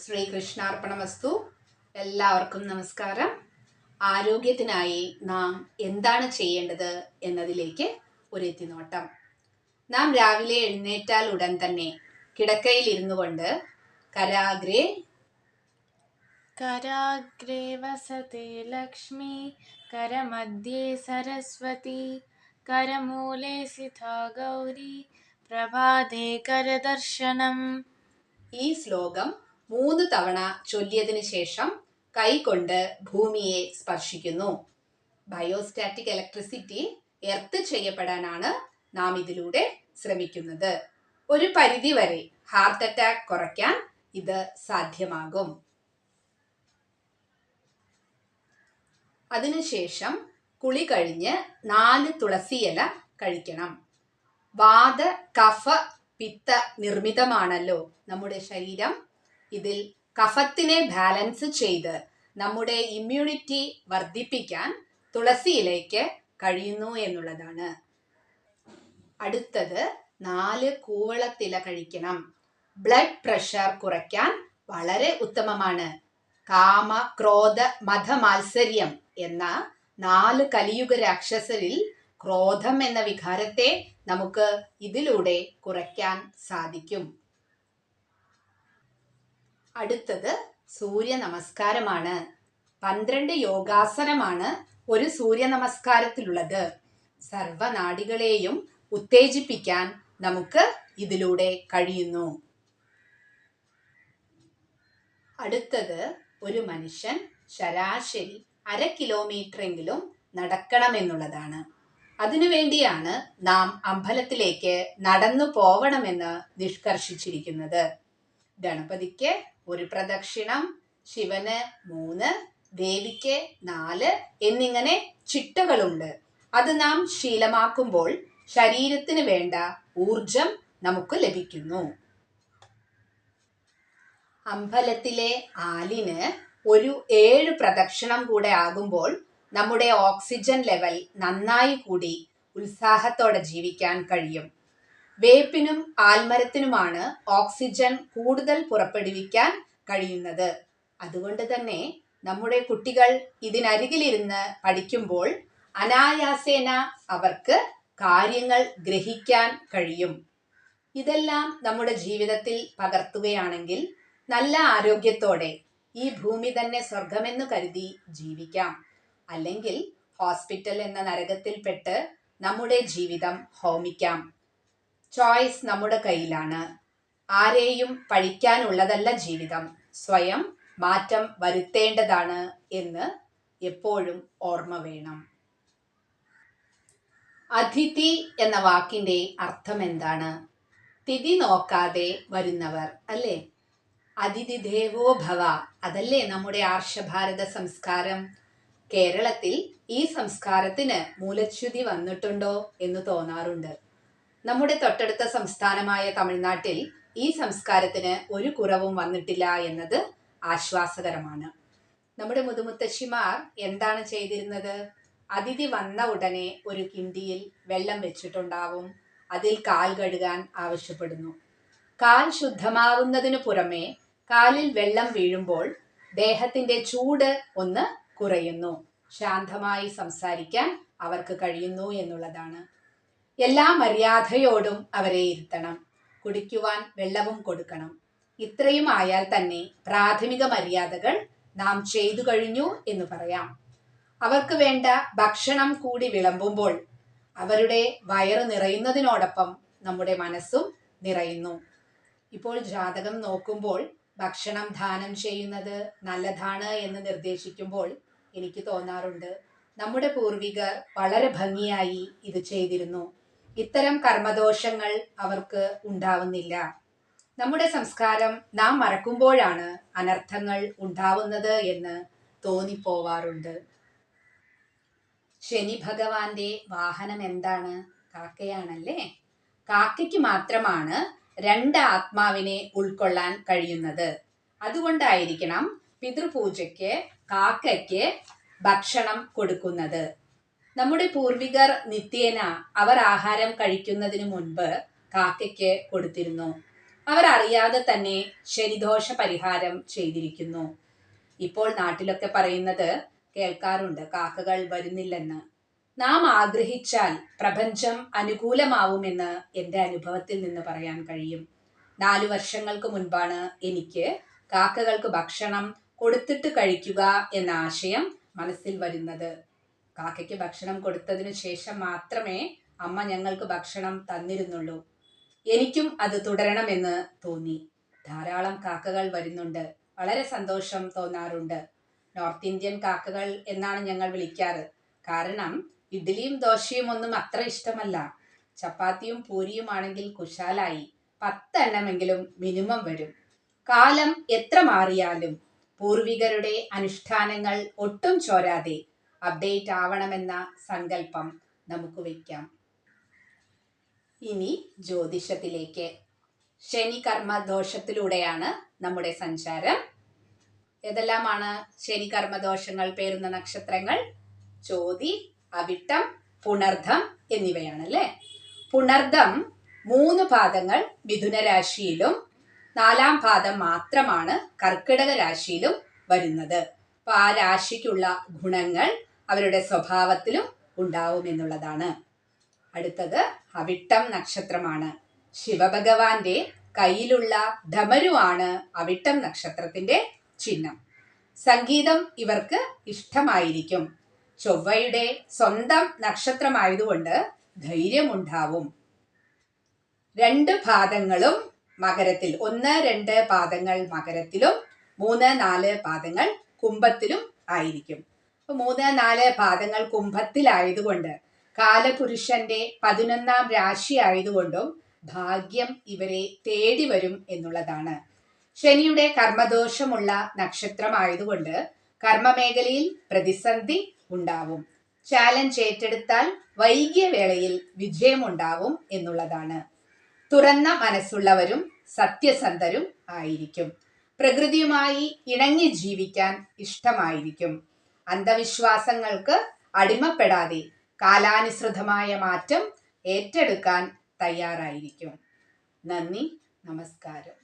ശ്രീകൃഷ്ണാർപ്പണമസ്തു. എല്ലാവർക്കും നമസ്കാരം. ആരോഗ്യത്തിനായി നാം എന്താണ് ചെയ്യേണ്ടത് എന്നതിലേക്ക് ഒരു എത്തിനോട്ടം. നാം രാവിലെ എഴുന്നേറ്റാൽ ഉടൻ തന്നെ കിടക്കയിൽ ഇരുന്നു കൊണ്ട് കരാഗ്രേ कराग्रे वसते लक्ष्मी करमध्ये सरस्वती करमूले सिता गौरी प्रभाते करदर्शനം. ഈ ശ്ലോകം 3 തവണ ചൊല്ലിയതിനു ശേഷം കൈകൊണ്ട് ഭൂമിയെ സ്പർശിക്കുന്നു. ബയോസ്റ്റാറ്റിക് ഇലക്ട്രിസിറ്റി എർത്ത് ചെയ്യപ്പെടാനാണ് നാം ഇതിലൂടെ ശ്രമിക്കുന്നത്. ഒരു പരിധി വരെ ഹാർട്ട് അറ്റാക്ക് കുറയ്ക്കാൻ ഇത് സാധ്യമാകും. അതിനുശേഷം കുളി കഴിഞ്ഞ് 4 തുളസിയില കഴിക്കണം. വാത കഫ പിത്ത നിർമ്മിതമാണല്ലോ നമ്മുടെ ശരീരം. ഇതിൽ കഫത്തിനെ ബാലൻസ് ചെയ്ത് നമ്മുടെ ഇമ്മ്യൂണിറ്റി വർദ്ധിപ്പിക്കാൻ തുളസിയിലേക്ക് കഴിയുന്നു എന്നുള്ളതാണ്. അടുത്തത് 4 കൂവളത്തില കഴിക്കണം. ബ്ലഡ് പ്രഷർ കുറയ്ക്കാൻ വളരെ ഉത്തമമാണ്. കാമ ക്രോധ മത മാത്സര്യം എന്ന 4 കലിയുഗ രാക്ഷസരിൽ ക്രോധം എന്ന വികാരത്തെ നമുക്ക് ഇതിലൂടെ കുറയ്ക്കാൻ സാധിക്കും. അടുത്തത് സൂര്യ നമസ്കാരമാണ്. 12 യോഗാസനമാണ് ഒരു സൂര്യ നമസ്കാരത്തിലുള്ളത്. സർവനാഡികളെയും ഉത്തേജിപ്പിക്കാൻ നമുക്ക് ഇതിലൂടെ കഴിയുന്നു. അടുത്തത് ഒരു മനുഷ്യൻ ശരാശരി 1/2 കിലോമീറ്ററെങ്കിലും നടക്കണമെന്നുള്ളതാണ്. അതിനുവേണ്ടിയാണ് നാം അമ്പലത്തിലേക്ക് നടന്നു പോവണമെന്ന് നിഷ്കർഷിച്ചിരിക്കുന്നത്. ഗണപതിക്ക് 1 പ്രദക്ഷിണം, ശിവന് 3, ദേവിക്ക് 4 എന്നിങ്ങനെ ചിട്ടകളുണ്ട്. അത് നാം ശീലമാക്കുമ്പോൾ ശരീരത്തിന് വേണ്ട ഊർജം നമുക്ക് ലഭിക്കുന്നു. അമ്പലത്തിലെ ആലിന് ഒരു 7 പ്രദക്ഷിണം കൂടെ ആകുമ്പോൾ നമ്മുടെ ഓക്സിജൻ ലെവൽ നന്നായി കൂടി ഉത്സാഹത്തോടെ ജീവിക്കാൻ കഴിയും. വേപ്പിനും ആൽമരത്തിനുമാണ് ഓക്സിജൻ കൂടുതൽ പുറപ്പെടുവിക്കാൻ കഴിയുന്നത്. അതുകൊണ്ട് തന്നെ നമ്മുടെ കുട്ടികൾ ഇതിനരികിലിരുന്ന് പഠിക്കുമ്പോൾ അനായാസേന അവർക്ക് കാര്യങ്ങൾ ഗ്രഹിക്കാൻ കഴിയും. ഇതെല്ലാം നമ്മുടെ ജീവിതത്തിൽ പകർത്തുകയാണെങ്കിൽ നല്ല ആരോഗ്യത്തോടെ ഈ ഭൂമി തന്നെ സ്വർഗമെന്ന് കരുതി ജീവിക്കാം. അല്ലെങ്കിൽ ഹോസ്പിറ്റൽ എന്ന നരകത്തിൽപ്പെട്ട് നമ്മുടെ ജീവിതം ഹോമിക്കാം. ചോയ്സ് നമ്മുടെ കയ്യിലാണ്. ആരെയും പഴിക്കാനുള്ളതല്ല ജീവിതം. സ്വയം മാറ്റം വരുത്തേണ്ടതാണ് എന്ന് എപ്പോഴും ഓർമ്മ വേണം. അതിഥി എന്ന വാക്കിന്റെ അർത്ഥം എന്താണ്? തിഥി നോക്കാതെ വരുന്നവർ അല്ലേ? അതിഥി ദേവോ ഭവ, അതല്ലേ നമ്മുടെ ആർഷഭാരത സംസ്കാരം. കേരളത്തിൽ ഈ സംസ്കാരത്തിന് മൂലച്യുതി വന്നിട്ടുണ്ടോ എന്ന് തോന്നാറുണ്ട്. നമ്മുടെ തൊട്ടടുത്ത സംസ്ഥാനമായ തമിഴ്നാട്ടിൽ ഈ സംസ്കാരത്തിന് ഒരു കുറവും വന്നിട്ടില്ല എന്നത് ആശ്വാസകരമാണ്. നമ്മുടെ മുതുമുത്തശ്ശിമാർ എന്താണ് ചെയ്തിരുന്നത്? അതിഥി വന്ന ഉടനെ ഒരു കിണ്ടിയിൽ വെള്ളം വെച്ചിട്ടുണ്ടാവും. അതിൽ കാൽ കഴുകാൻ ആവശ്യപ്പെടുന്നു. കാൽ ശുദ്ധമാവുന്നതിനു പുറമെ കാലിൽ വെള്ളം വീഴുമ്പോൾ ദേഹത്തിന്റെ ചൂട് ഒന്ന് കുറയുന്നു. ശാന്തമായി സംസാരിക്കാൻ അവർക്ക് കഴിയുന്നു എന്നുള്ളതാണ്. എല്ലാ മര്യാദയോടും അവരെ ഇരുത്തണം. കുടിക്കുവാൻ വെള്ളവും കൊടുക്കണം. ഇത്രയും ആയാൽ തന്നെ പ്രാഥമിക മര്യാദകൾ നാം ചെയ്തു കഴിഞ്ഞു എന്ന് പറയാം. അവർക്ക് വേണ്ട ഭക്ഷണം കൂടി വിളമ്പുമ്പോൾ അവരുടെ വയറ് നിറയുന്നതിനോടൊപ്പം നമ്മുടെ മനസ്സും നിറയുന്നു. ഇപ്പോൾ ജാതകം നോക്കുമ്പോൾ ഭക്ഷണം ദാനം ചെയ്യുന്നത് നല്ലതാണ് എന്ന് നിർദ്ദേശിക്കുമ്പോൾ എനിക്ക് തോന്നാറുണ്ട്, നമ്മുടെ പൂർവികർ വളരെ ഭംഗിയായി ഇത് ചെയ്തിരുന്നു. ഇത്തരം കർമ്മദോഷങ്ങൾ അവർക്ക് ഉണ്ടാവുന്നില്ല. നമ്മുടെ സംസ്കാരം നാം മറക്കുമ്പോഴാണ് അനർത്ഥങ്ങൾ ഉണ്ടാവുന്നത് എന്ന് തോന്നിപ്പോവാറുണ്ട്. ശനി ഭഗവാന്റെ വാഹനം എന്താണ്? കാക്കയാണല്ലേ. കാക്കയ്ക്ക് മാത്രമാണ് 2 ആത്മാവിനെ ഉൾക്കൊള്ളാൻ കഴിയുന്നത്. അതുകൊണ്ടായിരിക്കണം പിതൃപൂജയ്ക്ക് കാക്കയ്ക്ക് ഭക്ഷണം കൊടുക്കുന്നത്. നമ്മുടെ പൂർവികർ നിത്യേന അവർ ആഹാരം കഴിക്കുന്നതിന് മുൻപ് കാക്കയ്ക്ക് കൊടുത്തിരുന്നു. അവർ അറിയാതെ തന്നെ ശനിദോഷ പരിഹാരം ചെയ്തിരിക്കുന്നു. ഇപ്പോൾ നാട്ടിലൊക്കെ പറയുന്നത് കേൾക്കാറുണ്ട്, കാക്കകൾ വരുന്നില്ലെന്ന്. നാം ആഗ്രഹിച്ചാൽ പ്രപഞ്ചം അനുകൂലമാവുമെന്ന് എൻ്റെ അനുഭവത്തിൽ നിന്ന് പറയാൻ കഴിയും. 4 വർഷങ്ങൾക്ക് മുൻപാണ് എനിക്ക് കാക്കകൾക്ക് ഭക്ഷണം കൊടുത്തിട്ട് കഴിക്കുക എന്ന ആശയം മനസ്സിൽ വരുന്നത്. കാക്കയ്ക്ക് ഭക്ഷണം കൊടുത്തതിനു ശേഷം മാത്രമേ അമ്മ ഞങ്ങൾക്ക് ഭക്ഷണം തന്നിരുന്നുള്ളൂ. എനിക്കും അത് തുടരണമെന്ന് തോന്നി. ധാരാളം കാക്കകൾ വരുന്നുണ്ട്. വളരെ സന്തോഷം തോന്നാറുണ്ട്. നോർത്ത് ഇന്ത്യൻ കാക്കകൾ എന്നാണ് ഞങ്ങൾ വിളിക്കാറ്. കാരണം ഇഡ്ഡലിയും ദോശയും ഒന്നും അത്ര ഇഷ്ടമല്ല. ചപ്പാത്തിയും പൂരിയും ആണെങ്കിൽ കുശാലായി 10 എണ്ണമെങ്കിലും മിനിമം വരും. കാലം എത്ര മാറിയാലും പൂർവികരുടെ അനുഷ്ഠാനങ്ങൾ ഒട്ടും ചോരാതെ അപ്ഡേറ്റ് ആവണമെന്ന സങ്കല്പം നമുക്ക് വയ്ക്കാം. ഇനി ജ്യോതിഷത്തിലേക്ക്. ശനി കർമ്മദോഷത്തിലൂടെയാണ് നമ്മുടെ സഞ്ചാരം. ഏതെല്ലാമാണ് ശനി കർമ്മദോഷങ്ങൾ പേരുന്ന നക്ഷത്രങ്ങൾ? ചോതി, അവിട്ടം, പുണർദം എന്നിവയാണല്ലേ. പുണർദം 3 പാദങ്ങൾ മിഥുന രാശിയിലും 4-ാം പാദം മാത്രമാണ് കർക്കിടക രാശിയിലും വരുന്നത്. അപ്പൊ ആ രാശിക്കുള്ള ഗുണങ്ങൾ അവരുടെ സ്വഭാവത്തിലും ഉണ്ടാവുമെന്നുള്ളതാണ്. അടുത്തത് അവിട്ടം നക്ഷത്രമാണ്. ശിവഭഗവാന്റെ കയ്യിലുള്ള ധമരുവാണ് അവിട്ടം നക്ഷത്രത്തിന്റെ ചിഹ്നം. സംഗീതം ഇവർക്ക് ഇഷ്ടമായിരിക്കും. ചൊവ്വയുടെ സ്വന്തം നക്ഷത്രമായതുകൊണ്ട് ധൈര്യമുണ്ടാവും. 2 പാദങ്ങളും മകരത്തിൽ, 1-2 പാദങ്ങൾ മകരത്തിലും 3-4 പാദങ്ങൾ കുംഭത്തിലും ആയിരിക്കും. 3-4 പാദങ്ങൾ കുംഭത്തിലായതുകൊണ്ട് കാലപുരുഷന്റെ 11-ാം രാശി ആയതുകൊണ്ടും ഭാഗ്യം ഇവരെ തേടി വരും എന്നുള്ളതാണ്. ശനിയുടെ കർമ്മദോഷമുള്ള നക്ഷത്രമായതുകൊണ്ട് കർമ്മമേഖലയിൽ പ്രതിസന്ധി ഉണ്ടാവും. ചാലഞ്ച് ഏറ്റെടുത്താൽ വൈകിയ വേളയിൽ വിജയമുണ്ടാവും എന്നുള്ളതാണ്. തുറന്ന മനസ്സുള്ളവരും സത്യസന്ധരും ആയിരിക്കും. പ്രകൃതിയുമായി ഇണങ്ങി ജീവിക്കാൻ ഇഷ്ടമായിരിക്കും. അന്ധവിശ്വാസങ്ങൾക്ക് അടിമപ്പെടാതെ കാലാനുസൃതമായ മാറ്റം ഏറ്റെടുക്കാൻ തയ്യാറായിരിക്കും. നന്ദി, നമസ്കാരം.